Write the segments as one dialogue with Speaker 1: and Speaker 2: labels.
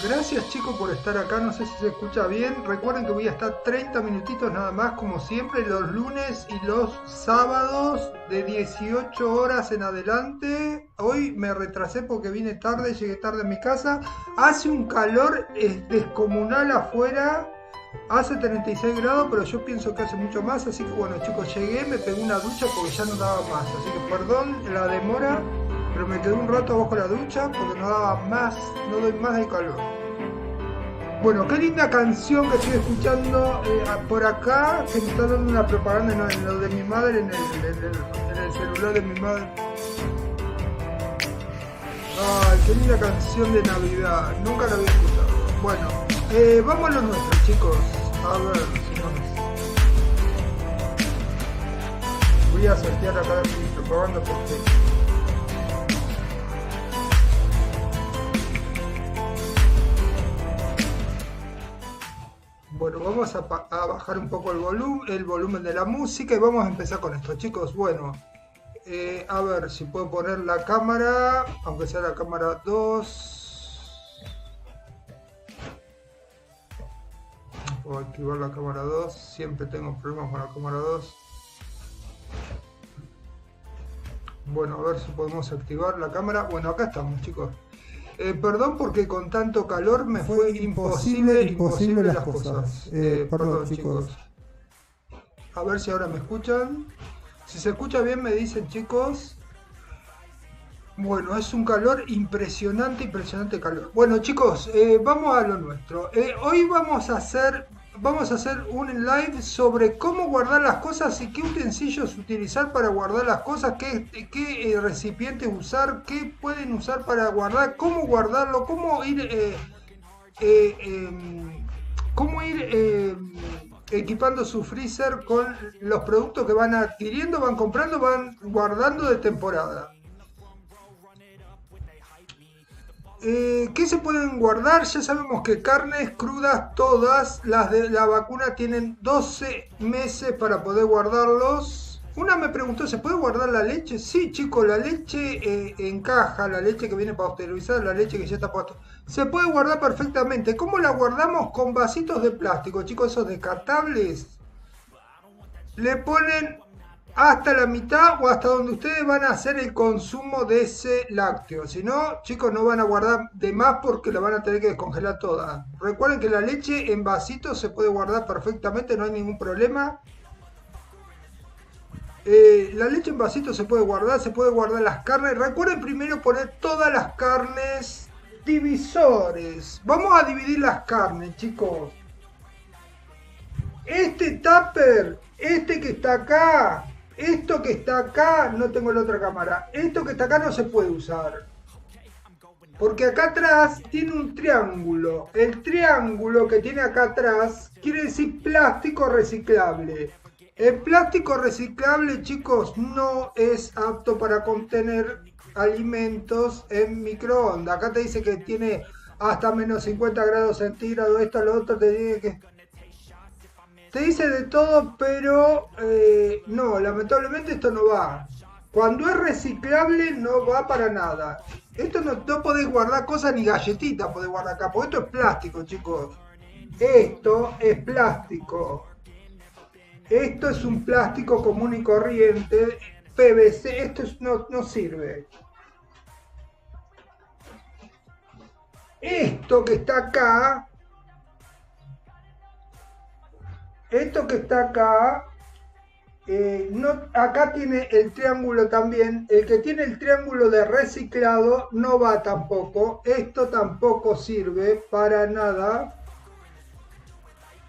Speaker 1: Gracias chicos por estar acá, no sé si se escucha bien. Recuerden que voy a estar 30 minutitos nada más, como siempre, los lunes y los sábados de 18 horas en adelante. Hoy me retrasé porque vine tarde, llegué tarde a mi casa. Hace un calor descomunal afuera, hace 36 grados, pero yo pienso que hace mucho más. Así que bueno chicos, llegué, me pegué una ducha porque ya no daba más. Así que perdón la demora, pero me quedé un rato abajo de la ducha porque no daba más, no doy más del calor. Bueno, qué linda canción que estoy escuchando por acá, que me está dando una propaganda en lo de mi madre, en el celular de mi madre. Ay, qué linda canción de Navidad, nunca la había escuchado. Bueno, vamos a lo nuestro chicos, a ver si no me... Voy a sortear acá mi propaganda porque... Bueno, vamos a bajar un poco el volumen de la música y vamos a empezar con esto, chicos. Bueno, a ver si puedo poner la cámara, aunque sea la cámara 2. Puedo activar la cámara 2, siempre tengo problemas con la cámara 2. Bueno, a ver si podemos activar la cámara. Bueno, acá estamos, chicos. Perdón porque con tanto calor me fue imposible las cosas. Perdón chicos. A ver si ahora me escuchan. Si se escucha bien me dicen chicos. Bueno, es un calor impresionante calor. Bueno chicos, vamos a lo nuestro. Hoy vamos a hacer un live sobre cómo guardar las cosas y qué utensilios utilizar para guardar las cosas, qué recipientes usar, qué pueden usar para guardar, cómo guardarlo, cómo ir equipando su freezer con los productos que van adquiriendo, van comprando, van guardando de temporada. ¿Qué se pueden guardar? Ya sabemos que carnes crudas, todas las de la vacuna tienen 12 meses para poder guardarlos. Una me preguntó, ¿se puede guardar la leche? Sí, chicos, la leche en caja, la leche que viene pasteurizada, la leche que ya está puesta, se puede guardar perfectamente. ¿Cómo la guardamos? Con vasitos de plástico, chicos, esos descartables. Le ponen hasta la mitad o hasta donde ustedes van a hacer el consumo de ese lácteo. Si no, chicos, no van a guardar de más porque la van a tener que descongelar toda. Recuerden que la leche en vasitos se puede guardar perfectamente, no hay ningún problema. La leche en vasitos se puede guardar las carnes. Recuerden primero poner todas las carnes, divisores. Vamos a dividir las carnes, chicos. Este tupper, este que está acá, esto que está acá, no tengo la otra cámara, esto que está acá no se puede usar. Porque acá atrás tiene un triángulo. El triángulo que tiene acá atrás quiere decir plástico reciclable. El plástico reciclable, chicos, no es apto para contener alimentos en microondas. Acá te dice que tiene hasta menos 50 grados centígrados, esto, lo otro, te dice que... Te dice de todo, pero no, lamentablemente esto no va. Cuando es reciclable no va para nada. Esto no podés guardar cosas ni galletitas podés guardar acá, porque esto es plástico, chicos. Esto es plástico. Esto es un plástico común y corriente, PVC, esto no sirve. Esto que está acá, acá tiene el triángulo también. El que tiene el triángulo de reciclado no va tampoco. Esto tampoco sirve para nada.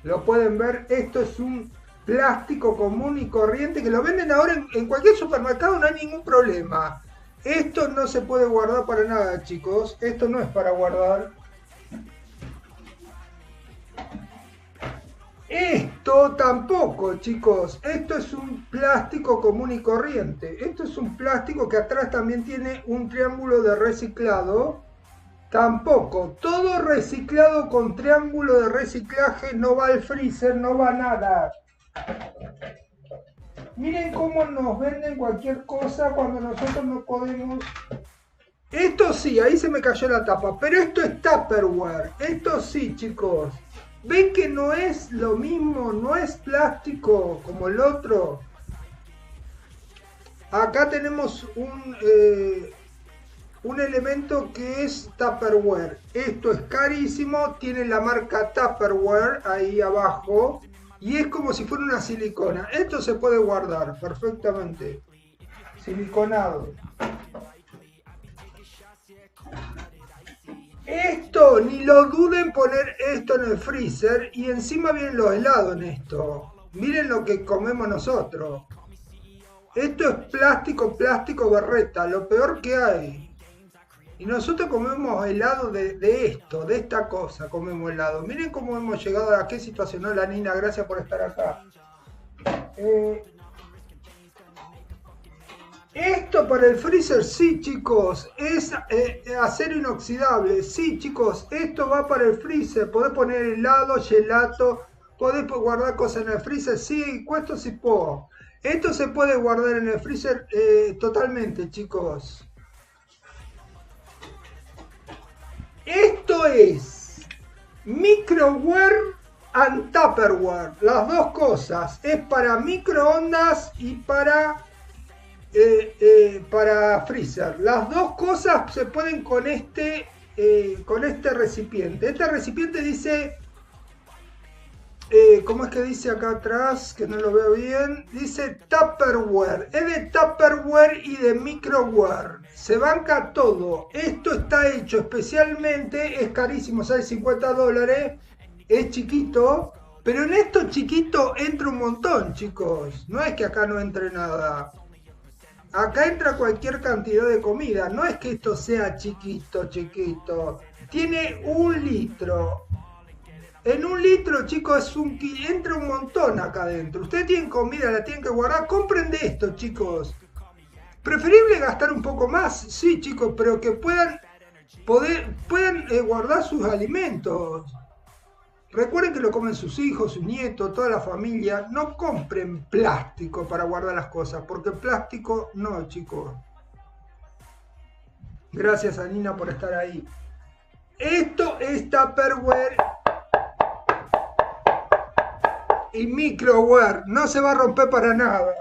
Speaker 1: Lo pueden ver, esto es un plástico común y corriente que lo venden ahora en cualquier supermercado, no hay ningún problema. Esto no se puede guardar para nada, chicos. Esto no es para guardar. Esto tampoco, chicos. Esto es un plástico común y corriente. Esto es un plástico que atrás también tiene un triángulo de reciclado. Tampoco. Todo reciclado con triángulo de reciclaje no va al freezer, no va a nada. Miren cómo nos venden cualquier cosa cuando nosotros no podemos. Esto sí, ahí se me cayó la tapa, pero esto es Tupperware. Esto sí, chicos. ¿Ven que no es lo mismo? No es plástico como el otro. Acá tenemos un elemento que es Tupperware. Esto es carísimo, tiene la marca Tupperware ahí abajo y es como si fuera una silicona. Esto se puede guardar perfectamente. Siliconado. Esto, ni lo duden poner esto en el freezer y encima vienen los helados en esto. Miren lo que comemos nosotros. Esto es plástico berreta, lo peor que hay. Y nosotros comemos helado de esto, de esta cosa, comemos helado. Miren cómo hemos llegado a qué situación. Hola Nina, gracias por estar acá. Esto para el freezer, sí chicos, es acero inoxidable, sí chicos, esto va para el freezer, podés poner helado, gelato, podés guardar cosas en el freezer, sí, esto sí puedo. Esto se puede guardar en el freezer totalmente, chicos. Esto es microware and Tupperware, las dos cosas, es para microondas y para freezer. Las dos cosas se pueden con este recipiente. Este recipiente dice, ¿cómo es que dice acá atrás? Que no lo veo bien. Dice Tupperware. Es de Tupperware y de microware. Se banca todo. Esto está hecho especialmente, es carísimo, sale $50. Es chiquito. Pero en esto chiquito entra un montón, chicos. No es que acá no entre nada. Acá entra cualquier cantidad de comida. No es que esto sea chiquito. Tiene 1 litro. En 1 litro, chicos, entra un montón acá adentro. Ustedes tienen comida, la tienen que guardar. Compren de esto, chicos. Preferible gastar un poco más, sí, chicos, pero que puedan guardar sus alimentos. Recuerden que lo comen sus hijos, sus nietos, toda la familia. No compren plástico para guardar las cosas, porque plástico no, chicos. Gracias a Nina por estar ahí. Esto es Tupperware y microware. No se va a romper para nada.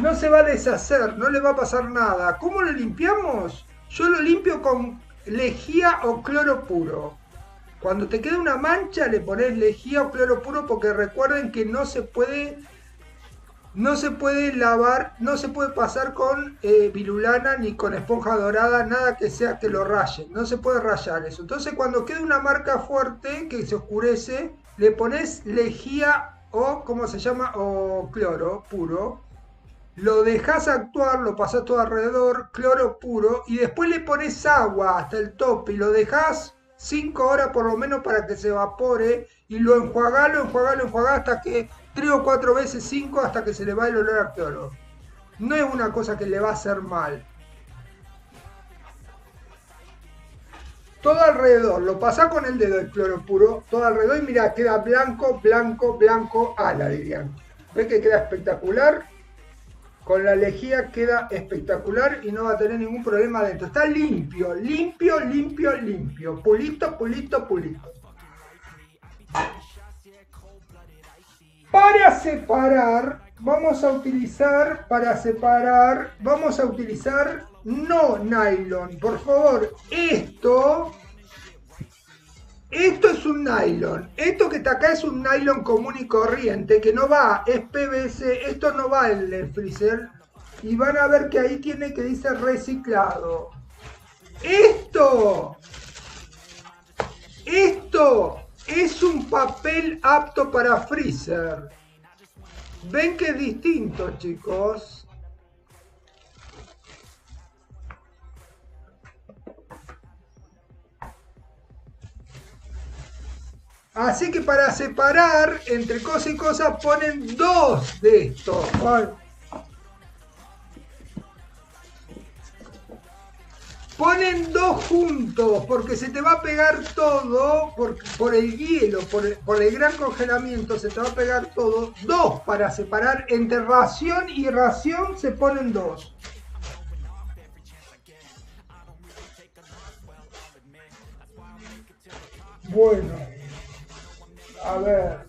Speaker 1: No se va a deshacer, no le va a pasar nada. ¿Cómo lo limpiamos? Yo lo limpio con lejía o cloro puro. Cuando te queda una mancha le pones lejía o cloro puro, porque recuerden que no se puede lavar, no se puede pasar con virulana ni con esponja dorada, nada que sea que lo rayen, no se puede rayar eso. Entonces cuando queda una marca fuerte que se oscurece, le pones lejía o, ¿cómo se llama? O cloro puro. Lo dejas actuar, lo pasas todo alrededor, cloro puro, y después le pones agua hasta el tope y lo dejas 5 horas por lo menos para que se evapore, y lo enjuagás hasta que 3 o 4 veces, 5, hasta que se le va el olor a cloro. No es una cosa que le va a hacer mal. Todo alrededor, lo pasás con el dedo el cloro puro, todo alrededor, y mira, queda blanco, ala dirían. ¿Ves que queda espectacular? Con la lejía queda espectacular y no va a tener ningún problema adentro. Está limpio. Pulito. Para separar, vamos a utilizar, no nylon. Por favor, esto es un nylon. Esto que está acá es un nylon común y corriente, que no va, es PVC, esto no va en el freezer. Y van a ver que ahí tiene que dice reciclado. Esto es un papel apto para freezer. ¿Ven que es distinto, chicos? Así que para separar entre cosa y cosa ponen dos de estos. Ponen dos juntos porque se te va a pegar todo por el hielo, por el gran congelamiento, se te va a pegar todo. Dos para separar entre ración y ración se ponen dos. Bueno, a ver.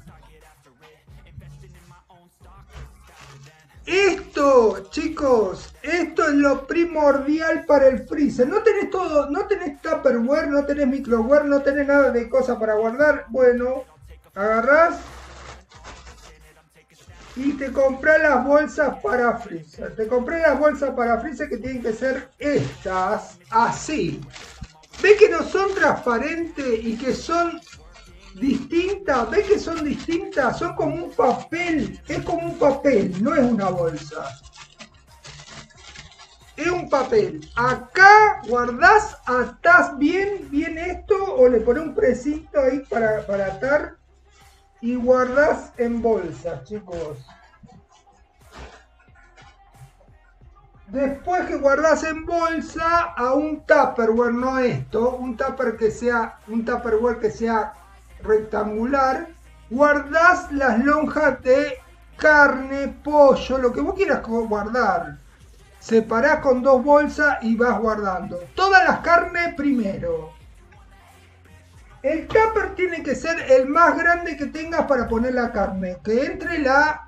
Speaker 1: Esto, chicos, esto es lo primordial para el freezer. No tenés todo, no tenés Tupperware, no tenés microware, no tenés nada de cosas para guardar. Bueno, agarrás y te comprás las bolsas para freezer. Te compré las bolsas para freezer que tienen que ser estas, así. ¿Ves que no son transparentes y que son distintas? ¿Ves que son distintas? Son como un papel, es como un papel, no es una bolsa. Es un papel. Acá guardás, atás bien esto o le pones un precinto ahí para atar y guardás en bolsas, chicos. Después que guardás en bolsa a un Tupperware, no esto, un Tupperware que sea rectangular, guardás las lonjas de carne, pollo, lo que vos quieras guardar. Separás con dos bolsas y vas guardando. Todas las carnes primero. El tupper tiene que ser el más grande que tengas para poner la carne. Que entre la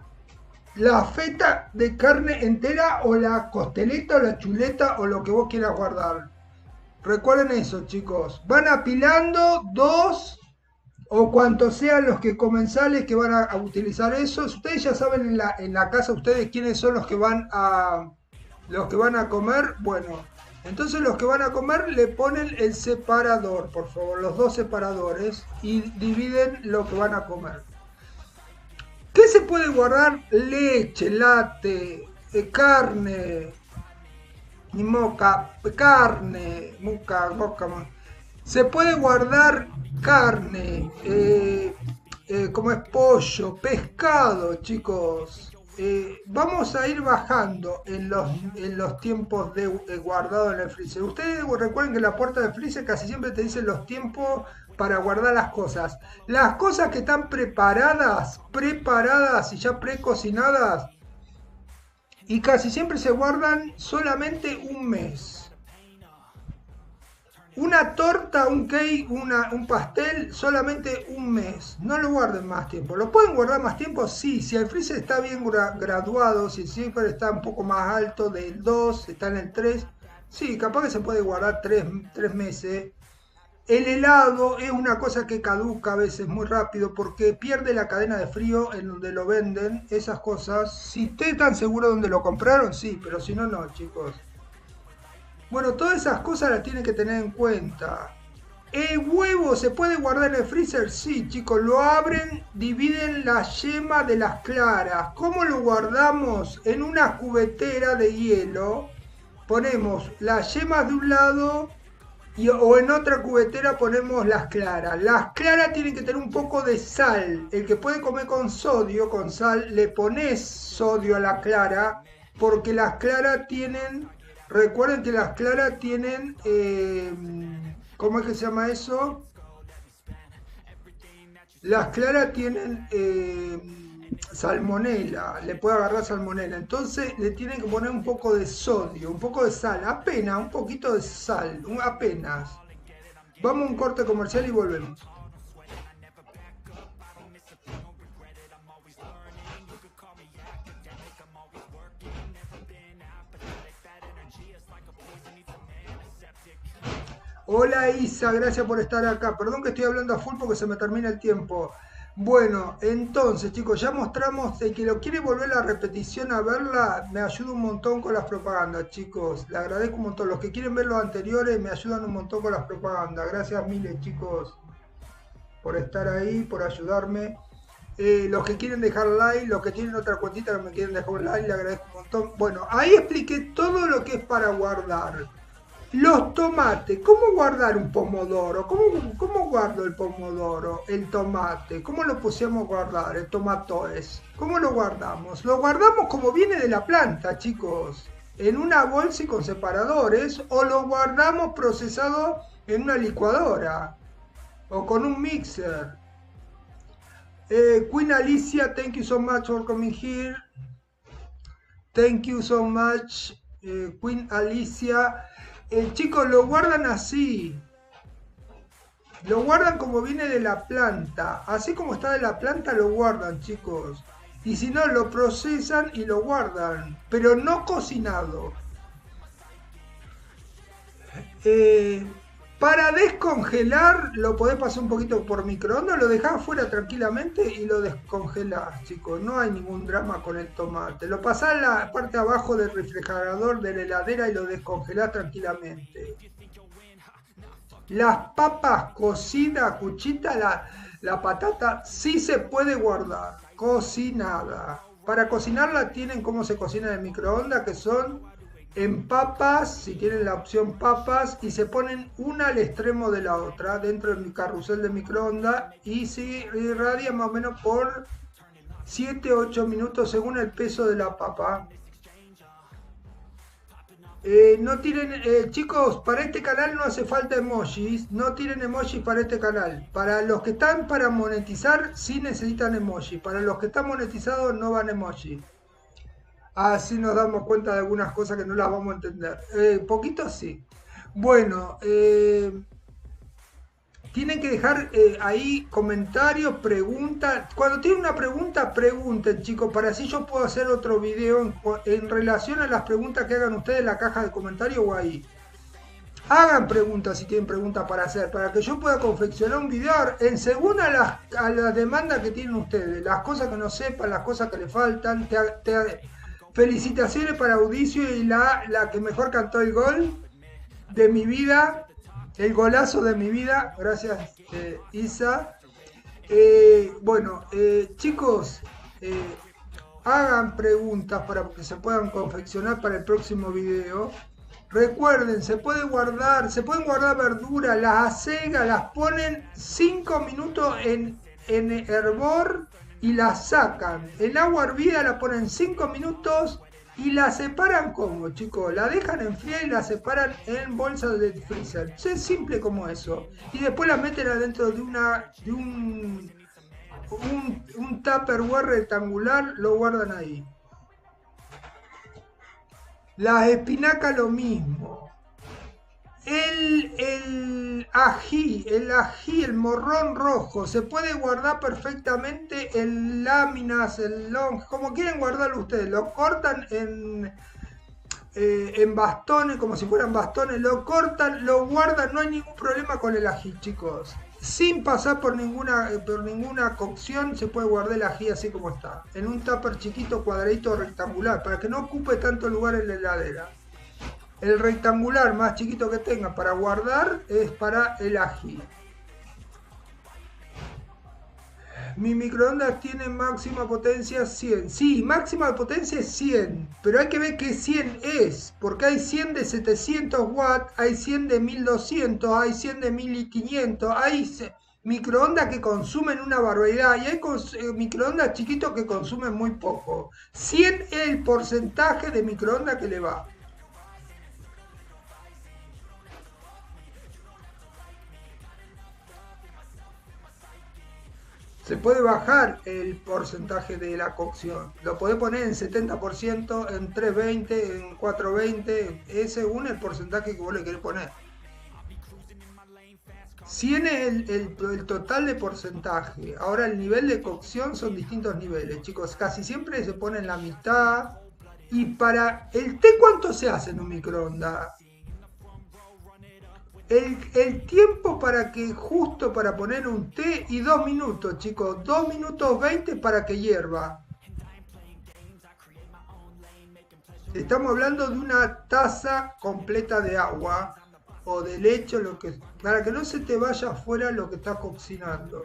Speaker 1: feta de carne entera o la costeleta o la chuleta o lo que vos quieras guardar. Recuerden eso, chicos. Van apilando dos o cuantos sean los que comensales que van a utilizar eso. Ustedes ya saben en la casa ustedes quiénes son los que van a comer. Bueno, entonces los que van a comer le ponen el separador, por favor, los dos separadores y dividen lo que van a comer. ¿Qué se puede guardar? Leche, latte, carne, y moca. Se puede guardar carne, como es pollo, pescado, chicos. Vamos a ir bajando en los tiempos de guardado en el freezer. Ustedes recuerden que en la puerta del freezer casi siempre te dicen los tiempos para guardar las cosas. Las cosas que están preparadas y ya precocinadas, y casi siempre se guardan solamente un mes. Una torta, un cake, un pastel, solamente un mes. No lo guarden más tiempo. ¿Lo pueden guardar más tiempo? Sí. Si el freezer está bien graduado, si el freezer está un poco más alto del 2, está en el 3, sí, capaz que se puede guardar 3 meses. El helado es una cosa que caduca a veces muy rápido porque pierde la cadena de frío en donde lo venden, esas cosas. Si ustedes están seguros de dónde lo compraron, sí, pero si no, no, chicos. Bueno, todas esas cosas las tienen que tener en cuenta. ¿El huevo se puede guardar en el freezer? Sí, chicos, lo abren, dividen la yema de las claras. ¿Cómo lo guardamos? En una cubetera de hielo. Ponemos las yemas de un lado o en otra cubetera ponemos las claras. Las claras tienen que tener un poco de sal. El que puede comer con sodio, con sal, le pones sodio a la clara porque las claras tienen... Recuerden que las claras tienen, ¿cómo es que se llama eso? Las claras tienen salmonela, le puede agarrar salmonela. Entonces le tienen que poner un poco de sodio, un poco de sal, apenas, un poquito de sal, apenas. Vamos a un corte comercial y volvemos. Hola Isa, gracias por estar acá. Perdón que estoy hablando a full porque se me termina el tiempo. Bueno, entonces chicos, ya mostramos, el que lo quiere volver a la repetición a verla, me ayuda un montón con las propagandas, chicos. Le agradezco un montón. Los que quieren ver los anteriores me ayudan un montón con las propagandas. Gracias miles, chicos, por estar ahí, por ayudarme. Los que quieren dejar like, los que tienen otra cuentita que me quieren dejar un like, le agradezco un montón. Bueno, ahí expliqué todo lo que es para guardar. Los tomates, ¿cómo guardar un pomodoro? ¿Cómo guardo el pomodoro, el tomate? ¿Cómo lo pusimos a guardar, el tomatoes? ¿Cómo lo guardamos? Lo guardamos como viene de la planta, chicos, en una bolsa y con separadores, o lo guardamos procesado en una licuadora o con un mixer. Queen Alicia, thank you so much for coming here. Thank you so much, Queen Alicia. Chicos, lo guardan así. Lo guardan como viene de la planta. Así como está de la planta, lo guardan, chicos. Y si no, lo procesan y lo guardan. Pero no cocinado. Para descongelar, lo podés pasar un poquito por microondas, lo dejás afuera tranquilamente y lo descongelás, chicos. No hay ningún drama con el tomate. Lo pasás en la parte de abajo del refrigerador de la heladera y lo descongelás tranquilamente. Las papas cocidas, cuchita, la patata, sí se puede guardar, cocinada. Para cocinarla tienen cómo se cocina en el microondas, que son en papas, si tienen la opción papas, y se ponen una al extremo de la otra dentro del carrusel de microondas y se irradia más o menos por 7-8 minutos según el peso de la papa. No tiren, chicos, para este canal no hace falta emojis, no tiren emojis para este canal. Para los que están para monetizar, sí necesitan emojis. Para los que están monetizados, no van emojis. Así nos damos cuenta de algunas cosas que no las vamos a entender. Poquito sí. Bueno, tienen que dejar ahí comentarios, preguntas. Cuando tienen una pregunta, pregunten, chicos, para así yo puedo hacer otro video en relación a las preguntas que hagan ustedes en la caja de comentarios o ahí. Hagan preguntas si tienen preguntas para hacer, para que yo pueda confeccionar un video en según a las demandas que tienen ustedes, las cosas que no sepan, las cosas que le faltan. Felicitaciones para Audicio y la que mejor cantó el gol de mi vida. El golazo de mi vida, gracias Isa. Bueno, chicos, hagan preguntas para que se puedan confeccionar para el próximo video. Recuerden, pueden guardar verduras, las acegas, las ponen 5 minutos en hervor y las sacan. El agua hervida la ponen 5 minutos. Y la separan como, chicos, la dejan enfriar y la separan en bolsas de freezer. Es simple como eso. Y después la meten adentro de un Tupperware rectangular, lo guardan ahí. Las espinacas lo mismo. El ají, el morrón rojo, se puede guardar perfectamente en láminas, en long, como quieren guardarlo ustedes. Lo cortan en bastones, como si fueran bastones, lo cortan, lo guardan, no hay ningún problema con el ají, chicos. Sin pasar por ninguna cocción se puede guardar el ají así como está. En un tupper chiquito, cuadradito, rectangular, para que no ocupe tanto lugar en la heladera. El rectangular más chiquito que tenga para guardar es para el ají. Mi microondas tiene máxima potencia 100. Sí, máxima potencia es 100. Pero hay que ver qué 100 es. Porque hay 100 de 700 watts, hay 100 de 1200, hay 100 de 1500. Hay microondas que consumen una barbaridad. Y hay microondas chiquitos que consumen muy poco. 100 es el porcentaje de microondas que le va. Se puede bajar el porcentaje de la cocción. Lo podés poner en 70%, en 320, en 420. Es según el porcentaje que vos le querés poner. 100 es el total de porcentaje. Ahora el nivel de cocción son distintos niveles, chicos. Casi siempre se pone en la mitad. Y para el té, ¿cuánto se hace en un microondas? El tiempo para que, justo para poner un té y 2 minutos, chicos. 2 minutos 20 para que hierva. Estamos hablando de una taza completa de agua o de leche, para que no se te vaya afuera lo que estás cocinando.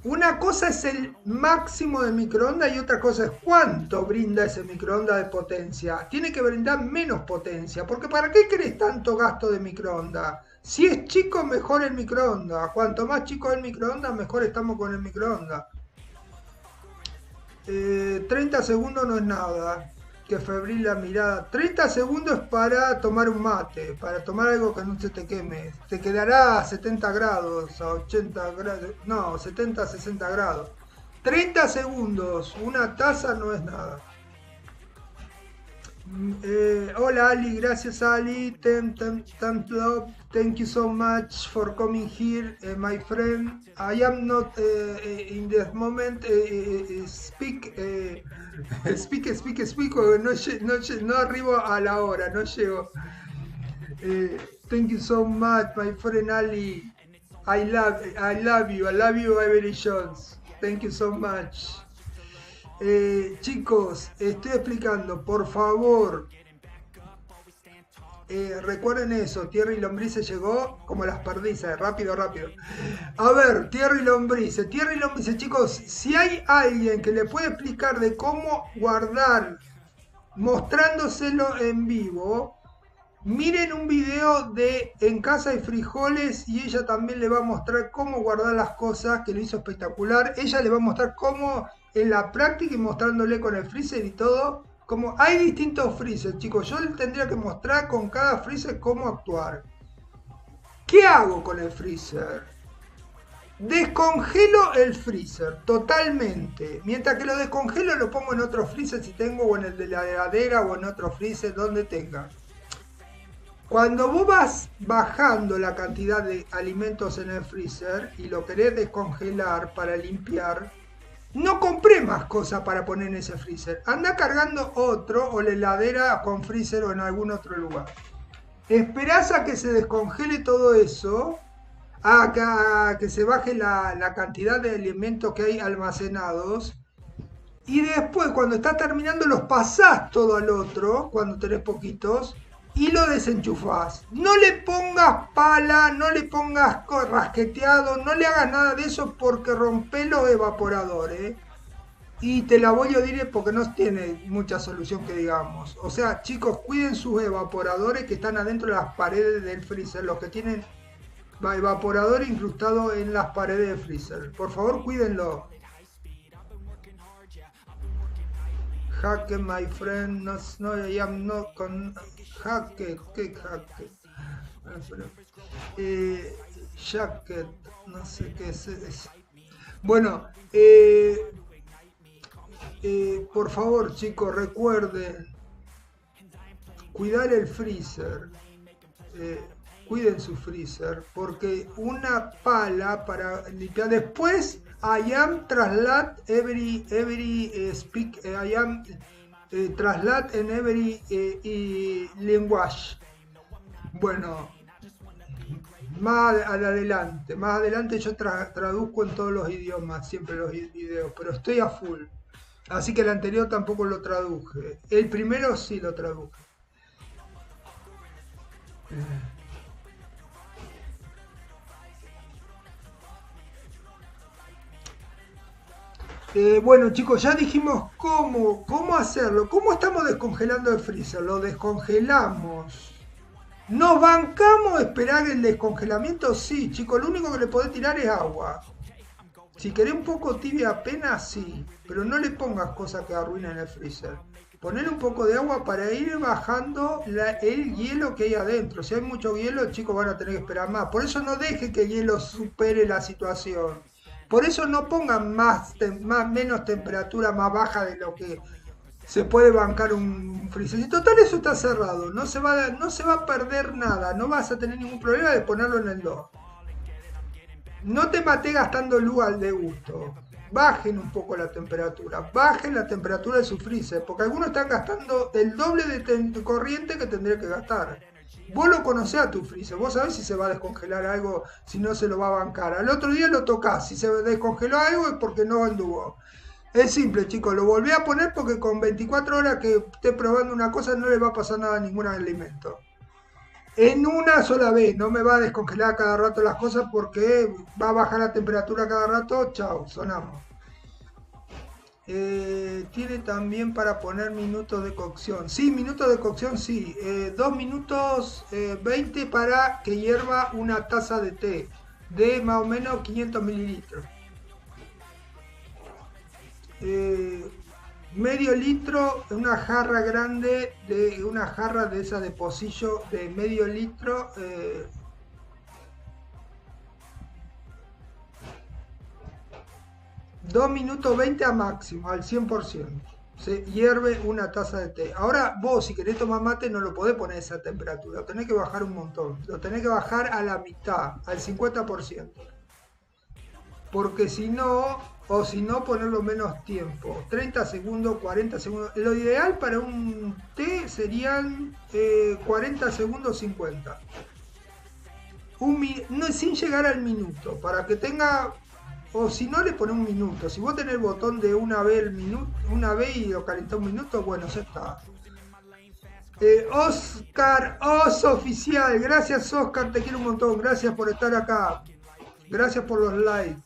Speaker 1: Una cosa es el máximo de microondas y otra cosa es cuánto brinda ese microondas de potencia. Tiene que brindar menos potencia, porque ¿para qué querés tanto gasto de microondas? Si es chico, mejor el microondas. Cuanto más chico es el microondas, mejor estamos con el microondas. 30 segundos no es nada. Que febril la mirada. 30 segundos es para tomar un mate, para tomar algo que no se te queme. Te quedará a 70 grados, a 80 grados, no, 70 a 60 grados. 30 segundos, una taza no es nada. Hola Ali, gracias Ali. Thank you so much for coming here, my friend. I am not in this moment speak, no arribo a la hora, no llego. Thank you so much, my friend Ali. I love you Avery Jones. Thank you so much. Chicos, estoy explicando, por favor, recuerden eso, tierra y lombrices llegó como las perdices, rápido. A ver, tierra y lombrices, chicos, si hay alguien que le puede explicar de cómo guardar, mostrándoselo en vivo, miren un video de En Casa hay frijoles y ella también le va a mostrar cómo guardar las cosas, que lo hizo espectacular. Ella le va a mostrar cómo en la práctica y mostrándole con el freezer y todo. Como hay distintos freezers, chicos, yo les tendría que mostrar con cada freezer cómo actuar. ¿Qué hago con el freezer? Descongelo el freezer totalmente. Mientras que lo descongelo lo pongo en otro freezer si tengo, o en el de la heladera o en otro freezer, donde tenga. Cuando vos vas bajando la cantidad de alimentos en el freezer y lo querés descongelar para limpiar, no compré más cosas para poner en ese freezer. Anda cargando otro o la heladera con freezer o en algún otro lugar. Esperás a que se descongele todo eso, a que se baje la cantidad de alimentos que hay almacenados. Y después, cuando está terminando, los pasás todo al otro, cuando tenés poquitos, y lo desenchufás. No le pongas pala, no le pongas rasqueteado, no le hagas nada de eso porque rompe los evaporadores. Y te la voy a decir porque no tiene mucha solución que digamos. O sea, chicos, cuiden sus evaporadores que están adentro de las paredes del freezer. Los que tienen evaporador incrustado en las paredes del freezer. Por favor, cuídenlo. Jaque, my friend, no, I am not con jaque, ¿qué jaque? Jacket, no sé qué es. Bueno, por favor, chicos, recuerden cuidar el freezer. Cuiden su freezer, porque una pala para limpiar después. I am translate every speak. I am translate in every language. Bueno, más adelante yo traduzco en todos los idiomas, siempre los videos, pero estoy a full. Así que el anterior tampoco lo traduje. El primero sí lo traduje. Bueno, chicos, ya dijimos cómo hacerlo. ¿Cómo estamos descongelando el freezer? Lo descongelamos. ¿Nos bancamos esperar el descongelamiento? Sí, chicos, lo único que le podés tirar es agua. Si querés un poco tibia apenas, sí. Pero no le pongas cosas que arruinen el freezer. Poner un poco de agua para ir bajando el hielo que hay adentro. Si hay mucho hielo, chicos, van a tener que esperar más. Por eso no deje que el hielo supere la situación. Por eso no pongan menos temperatura más baja de lo que se puede bancar un freezer. Y total, eso está cerrado. No se va a perder nada. No vas a tener ningún problema de ponerlo en el 2. No te maté gastando luz al de gusto. bajen un poco la temperatura, bajen la temperatura de su freezer, porque algunos están gastando el doble de corriente que tendría que gastar. Vos lo conocés a tu freezer, vos sabés si se va a descongelar algo, si no se lo va a bancar. Al otro día lo tocás, si se descongeló algo es porque no anduvo. Es simple, chicos, lo volví a poner porque con 24 horas que esté probando una cosa no le va a pasar nada a ningún alimento. En una sola vez, no me va a descongelar cada rato las cosas porque va a bajar la temperatura cada rato. Chao, sonamos. Tiene también para poner minutos de cocción. Sí, minutos de cocción, sí. 2 minutos 20 para que hierva una taza de té de más o menos 500 mililitros. Medio litro, una jarra grande, una jarra de esa de pocillo de medio litro. 2 minutos 20 a máximo, al 100%. Se hierve una taza de té. Ahora vos, si querés tomar mate, no lo podés poner a esa temperatura. Lo tenés que bajar un montón. Lo tenés que bajar a la mitad, al 50%. Porque si no, o si no, ponerlo menos tiempo. 30 segundos, 40 segundos. Lo ideal para un té serían 40 segundos, 50. No, sin llegar al minuto, para que tenga. O si no, le pones un minuto. Si vos tenés el botón de una vez una vez y lo calentás un minuto, bueno, ya está. Oscar Os Oficial, gracias Oscar, te quiero un montón, gracias por estar acá, gracias por los likes.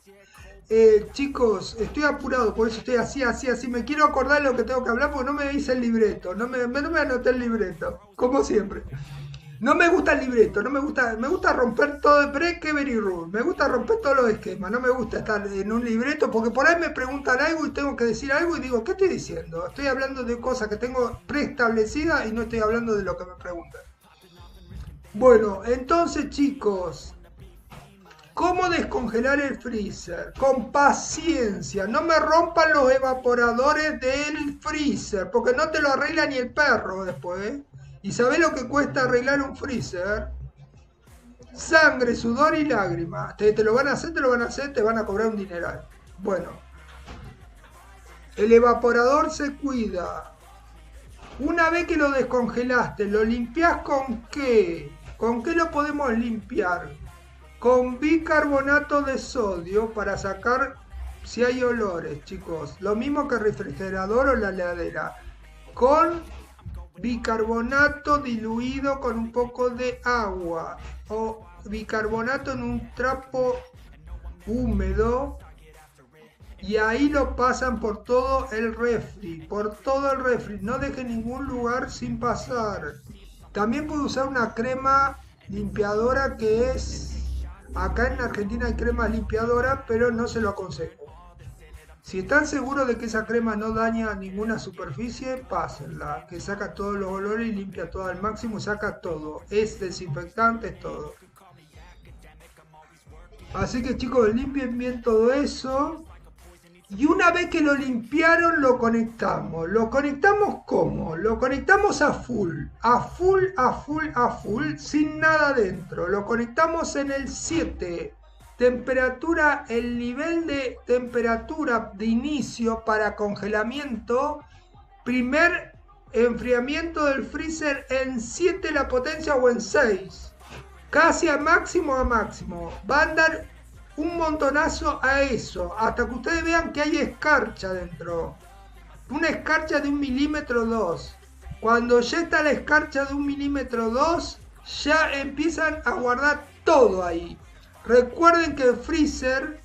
Speaker 1: Chicos, estoy apurado, por eso estoy así. Me quiero acordar lo que tengo que hablar porque no me hice el libreto, no me anoté el libreto, como siempre. No me gusta el libreto, me gusta romper todo el break-every rule, me gusta romper todos los esquemas, no me gusta estar en un libreto porque por ahí me preguntan algo y tengo que decir algo y digo, ¿qué estoy diciendo? Estoy hablando de cosas que tengo preestablecidas y no estoy hablando de lo que me preguntan. Bueno, entonces chicos, ¿cómo descongelar el freezer? Con paciencia, no me rompan los evaporadores del freezer porque no te lo arregla ni el perro después, ¿eh? ¿Y sabés lo que cuesta arreglar un freezer? Sangre, sudor y lágrimas. Te lo van a hacer, te van a cobrar un dineral. Bueno, el evaporador se cuida. Una vez que lo descongelaste, ¿lo limpiás con qué? ¿Con qué lo podemos limpiar? Con bicarbonato de sodio para sacar si hay olores, chicos. Lo mismo que el refrigerador o la heladera. Con bicarbonato diluido con un poco de agua o bicarbonato en un trapo húmedo y ahí lo pasan por todo el refri, no dejen ningún lugar sin pasar. También puede usar una crema limpiadora que es, acá en Argentina hay crema limpiadora, pero no se lo aconsejo. Si están seguros de que esa crema no daña ninguna superficie, pásenla, que saca todos los olores y limpia todo al máximo, saca todo. Es desinfectante, es todo. Así que chicos, limpien bien todo eso. Y una vez que lo limpiaron, lo conectamos. ¿Lo conectamos cómo? Lo conectamos a full, sin nada dentro. Lo conectamos en el 7. Temperatura, el nivel de temperatura de inicio para congelamiento, primer enfriamiento del freezer en 7 la potencia o en 6, casi a máximo. Va a andar un montonazo a eso, hasta que ustedes vean que hay escarcha dentro, una escarcha de 1,2 milímetros. Cuando ya está la escarcha de 1,2 milímetros, ya empiezan a guardar todo ahí. Recuerden que el freezer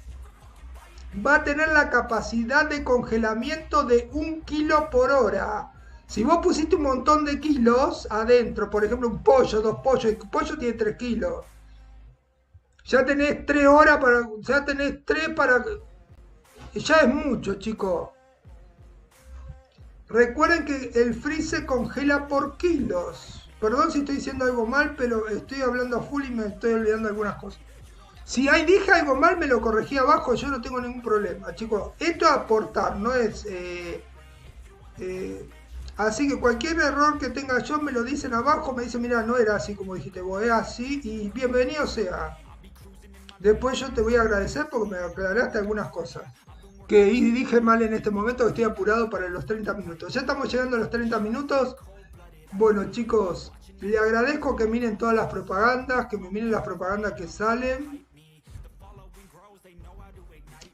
Speaker 1: va a tener la capacidad de congelamiento de 1 kilo por hora. Si vos pusiste un montón de kilos adentro, por ejemplo un pollo, 2 pollos, el pollo tiene 3 kilos. Ya tenés 3 horas para... Ya tenés 3 para... Ya es mucho, chicos. Recuerden que el freezer congela por kilos. Perdón si estoy diciendo algo mal, pero estoy hablando a full y me estoy olvidando algunas cosas. Si dije algo mal, me lo corregí abajo, yo no tengo ningún problema, chicos. Esto es aportar, no es... así que cualquier error que tenga yo, me lo dicen abajo, me dicen, mira, no era así como dijiste vos, es así, y bienvenido sea. Después yo te voy a agradecer porque me aclaraste algunas cosas. que dije mal en este momento, que estoy apurado para los 30 minutos. Ya estamos llegando a los 30 minutos. Bueno, chicos, le agradezco que miren todas las propagandas, que me miren las propagandas que salen.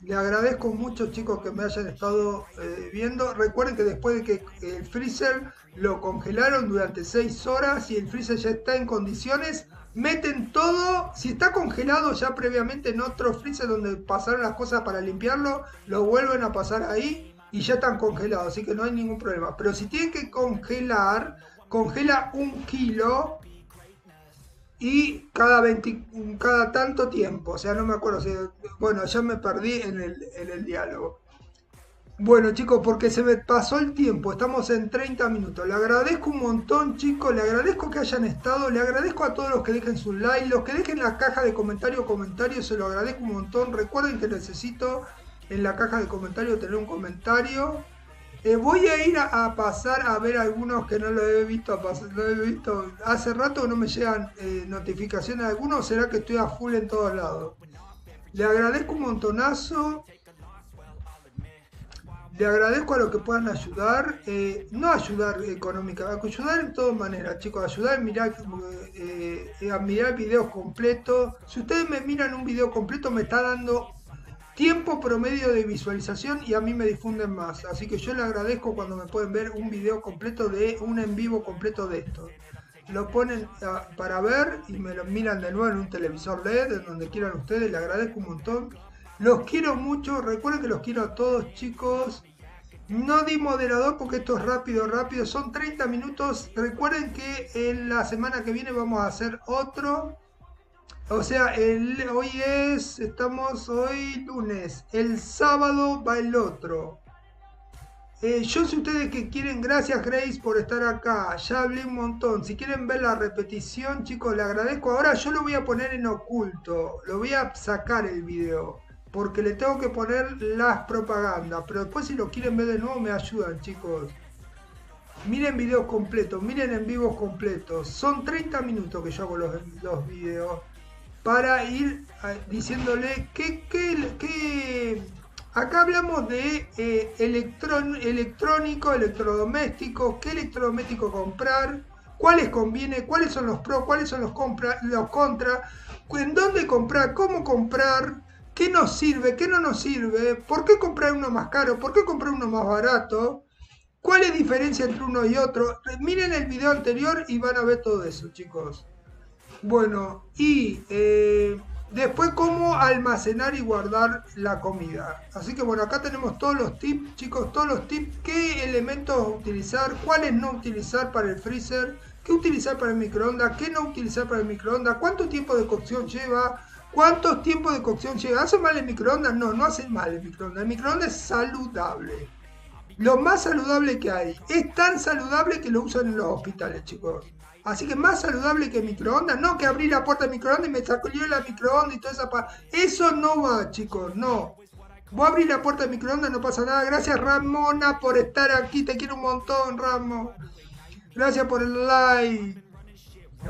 Speaker 1: Le agradezco mucho, chicos, que me hayan estado viendo. Recuerden que después de que el freezer lo congelaron durante 6 horas y el freezer ya está en condiciones, meten todo. Si está congelado ya previamente en otro freezer donde pasaron las cosas para limpiarlo, lo vuelven a pasar ahí y ya están congelados, así que no hay ningún problema. Pero si tienen que congelar, congela 1 kilo y cada tanto tiempo, o sea, no me acuerdo, bueno, ya me perdí en el diálogo. Bueno, chicos, porque se me pasó el tiempo, estamos en 30 minutos. Le agradezco un montón, chicos, le agradezco que hayan estado, le agradezco a todos los que dejen su like, los que dejen en la caja de comentarios, se lo agradezco un montón. Recuerden que necesito en la caja de comentarios tener un comentario. Voy a ir a pasar a ver algunos que no lo he visto, hace rato que no me llegan notificaciones de algunos, será que estoy a full en todos lados. Le agradezco un montonazo. Le agradezco a los que puedan ayudar, no ayudar económicamente, ayudar en todas maneras, chicos, ayudar a mirar videos completos. Si ustedes me miran un video completo me está dando tiempo promedio de visualización y a mí me difunden más. Así que yo le agradezco cuando me pueden ver un video completo de un en vivo completo de esto. Lo ponen para ver y me lo miran de nuevo en un televisor LED, en donde quieran ustedes, le agradezco un montón. Los quiero mucho, recuerden que los quiero a todos, chicos. No di moderador porque esto es rápido, son 30 minutos. Recuerden que en la semana que viene vamos a hacer otro. O sea, estamos hoy lunes, el sábado va el otro. Yo sé ustedes que quieren, gracias Grace por estar acá, ya hablé un montón. Si quieren ver la repetición, chicos, le agradezco. Ahora yo lo voy a poner en oculto, lo voy a sacar el video, porque le tengo que poner las propagandas. Pero después si lo quieren ver de nuevo me ayudan, chicos. Miren videos completos, miren en vivos completos. Son 30 minutos que yo hago los videos para ir diciéndole que acá hablamos de electrónico, electrodoméstico, qué electrodoméstico comprar, cuáles conviene, cuáles son los pros, cuáles son los contras, en dónde comprar, cómo comprar, qué nos sirve, qué no nos sirve, por qué comprar uno más caro, por qué comprar uno más barato, cuál es la diferencia entre uno y otro. Miren el video anterior y van a ver todo eso, chicos. Bueno, y después cómo almacenar y guardar la comida. Así que bueno, acá tenemos todos los tips, chicos, todos los tips, qué elementos utilizar, cuáles no utilizar para el freezer, qué utilizar para el microondas, qué no utilizar para el microondas, cuánto tiempo de cocción lleva, cuántos tiempos de cocción lleva. ¿Hace mal el microondas? No, no hace mal el microondas. El microondas es saludable. Lo más saludable que hay. Es tan saludable que lo usan en los hospitales, chicos. Así que más saludable que microondas, no que abrir la puerta del microondas y me sacudió la microondas y toda esa eso no va, chicos, no. Voy a abrir la puerta del microondas, no pasa nada. Gracias, Ramona, por estar aquí. Te quiero un montón, Ramo. Gracias por el like.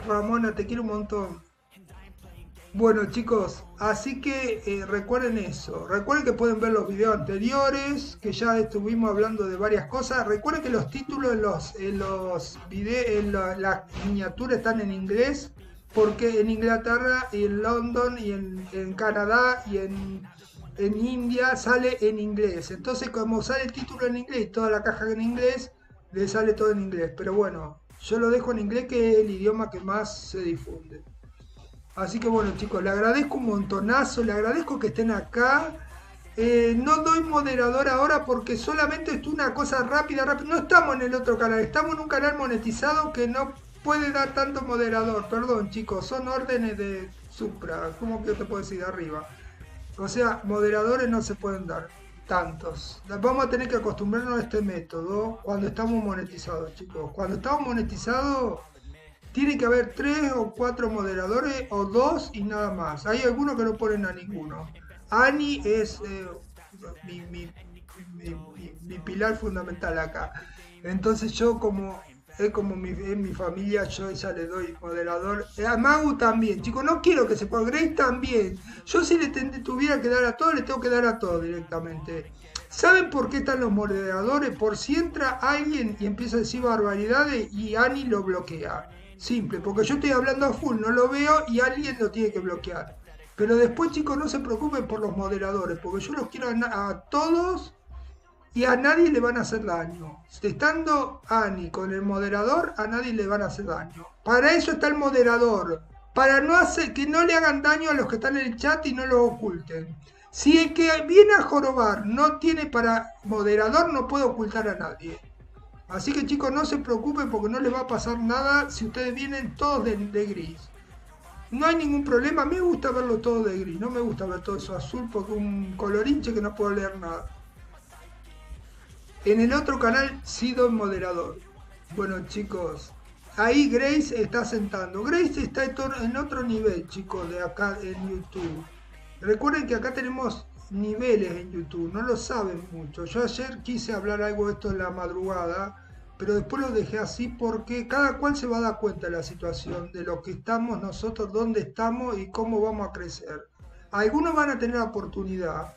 Speaker 1: Ramona, te quiero un montón. Bueno, chicos, así que recuerden eso. Recuerden que pueden ver los videos anteriores, que ya estuvimos hablando de varias cosas. Recuerden que los títulos las miniaturas están en inglés, porque en Inglaterra y en London y en Canadá y en India sale en inglés. Entonces, como sale el título en inglés y toda la caja en inglés, le sale todo en inglés. Pero bueno, yo lo dejo en inglés, que es el idioma que más se difunde. Así que bueno, chicos, le agradezco un montonazo, le agradezco que estén acá. No doy moderador ahora porque solamente es una cosa rápida. No estamos en el otro canal, estamos en un canal monetizado que no puede dar tanto moderador. Perdón, chicos, son órdenes de Supra, ¿cómo que te puedo decir de arriba? O sea, moderadores no se pueden dar tantos. Vamos a tener que acostumbrarnos a este método cuando estamos monetizados, chicos. Cuando estamos monetizados, tiene que haber 3 o 4 moderadores o 2 y nada más. Hay algunos que no ponen a ninguno. Ani es mi pilar fundamental acá. Entonces yo en mi familia, yo ya le doy moderador. A Magu también, chicos, no quiero que se ponga. Grace también. Yo si le tuviera que dar a todos, le tengo que dar a todos directamente. ¿Saben por qué están los moderadores? Por si entra alguien y empieza a decir barbaridades y Ani lo bloquea. Simple, porque yo estoy hablando a full, no lo veo y alguien lo tiene que bloquear. Pero después, chicos, no se preocupen por los moderadores, porque yo los quiero a todos y a nadie le van a hacer daño. Estando Ani con el moderador, a nadie le van a hacer daño. Para eso está el moderador, para no hacer que no le hagan daño a los que están en el chat y no lo oculten. Si el que viene a jorobar no tiene para moderador, no puede ocultar a nadie. Así que chicos, no se preocupen porque no les va a pasar nada si ustedes vienen todos de gris. No hay ningún problema, a mí me gusta verlo todo de gris, no me gusta ver todo eso azul porque un colorinche que no puedo leer nada. En el otro canal sí doy moderador. Bueno chicos, ahí Grace está sentando. Grace está en otro nivel, chicos, de acá en YouTube. Recuerden que acá tenemos niveles en YouTube, no lo saben mucho. Yo ayer quise hablar algo de esto en la madrugada, pero después lo dejé así porque cada cual se va a dar cuenta de la situación, de lo que estamos nosotros, dónde estamos y cómo vamos a crecer. Algunos van a tener oportunidad,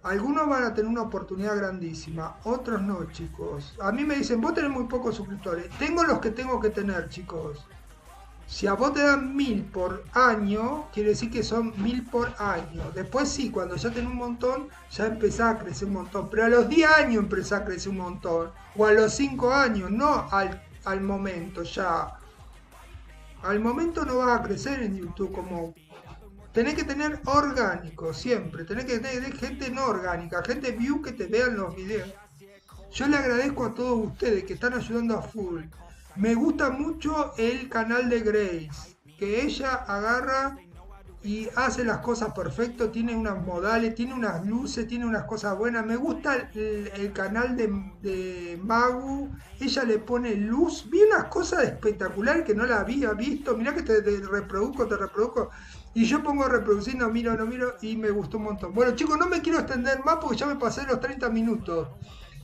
Speaker 1: algunos van a tener una oportunidad grandísima, otros no, chicos. A mí me dicen, vos tenés muy pocos suscriptores. Tengo los que tengo que tener, chicos. Si a vos te dan 1000 por año, quiere decir que son 1000 por año. Después sí, cuando ya tenés un montón, ya empezás a crecer un montón. Pero a los 10 años empezás a crecer un montón. O a los 5 años, no al momento ya. Al momento no vas a crecer en YouTube como... Tenés que tener orgánico siempre. Tenés que tener gente no orgánica, gente view que te vean los videos. Yo le agradezco a todos ustedes que están ayudando a full. Me gusta mucho el canal de Grace, que ella agarra y hace las cosas perfecto, tiene unos modales, tiene unas luces, tiene unas cosas buenas. Me gusta el canal de Magu, ella le pone luz, vi unas cosas espectaculares que no la había visto. Mirá que te reproduzco. Y yo pongo a reproducir, no miro, y me gustó un montón. Bueno chicos, no me quiero extender más porque ya me pasé los 30 minutos.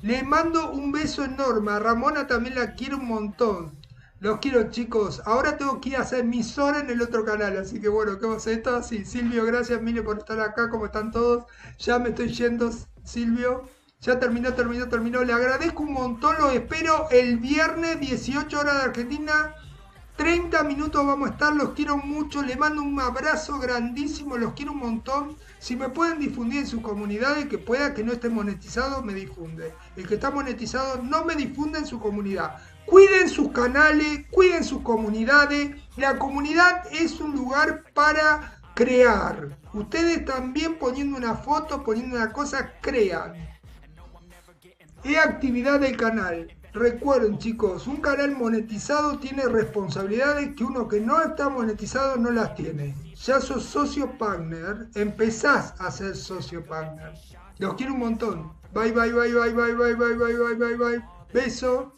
Speaker 1: Les mando un beso enorme. A Ramona también la quiero un montón. Los quiero chicos. Ahora tengo que ir a hacer mis horas en el otro canal. Así que bueno, ¿qué vamos a hacer esto? Sí, Silvio, gracias Mile por estar acá. ¿Cómo están todos? Ya me estoy yendo, Silvio. Ya terminó. Le agradezco un montón. Los espero el viernes, 18 horas de Argentina. 30 minutos vamos a estar, los quiero mucho, les mando un abrazo grandísimo, los quiero un montón. Si me pueden difundir en sus comunidades, que pueda que no esté monetizado, me difunde. El que está monetizado no me difunde en su comunidad. Cuiden sus canales, cuiden sus comunidades. La comunidad es un lugar para crear. Ustedes también poniendo una foto, poniendo una cosa, crean. Es actividad del canal. Recuerden chicos, un canal monetizado tiene responsabilidades que uno que no está monetizado no las tiene. Ya sos socio partner, empezás a ser socio partner. Los quiero un montón. Bye. Beso.